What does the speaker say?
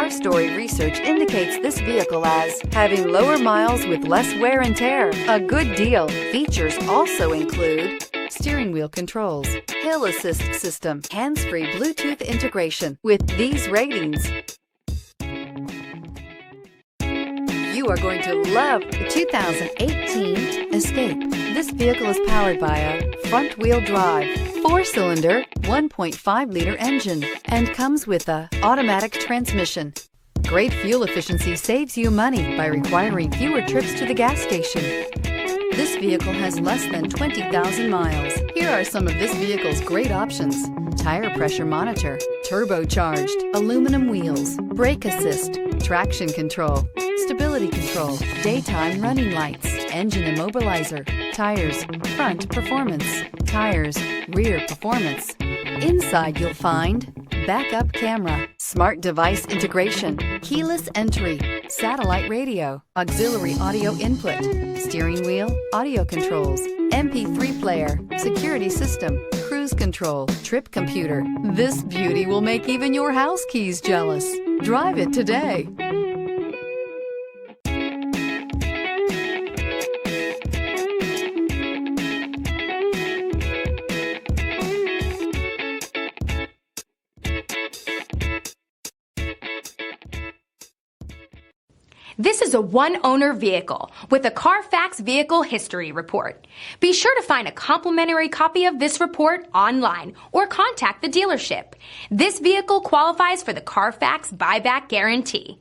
Our story research indicates this vehicle as having lower miles with less wear and tear. A good deal. Features also include steering wheel controls, hill assist system, hands-free Bluetooth integration. With these ratings, you are going to love the 2018 Escape. This vehicle is powered by a front-wheel drive, 4-cylinder, 1.5-liter engine, and comes with a automatic transmission. Great fuel efficiency saves you money by requiring fewer trips to the gas station. This vehicle has less than 20,000 miles. Here are some of this vehicle's great options: tire pressure monitor, turbocharged, aluminum wheels, brake assist, traction control, stability control, daytime running lights, engine immobilizer, tires, front performance, tires, rear performance. Inside you'll find backup camera, smart device integration, keyless entry, satellite radio, auxiliary audio input, steering wheel audio controls, MP3 player, security system, cruise control, trip computer. This beauty will make even your house keys jealous. Drive it today. This is a one-owner vehicle with a Carfax Vehicle History Report. Be sure to find a complimentary copy of this report online or contact the dealership. This vehicle qualifies for the Carfax Buyback Guarantee.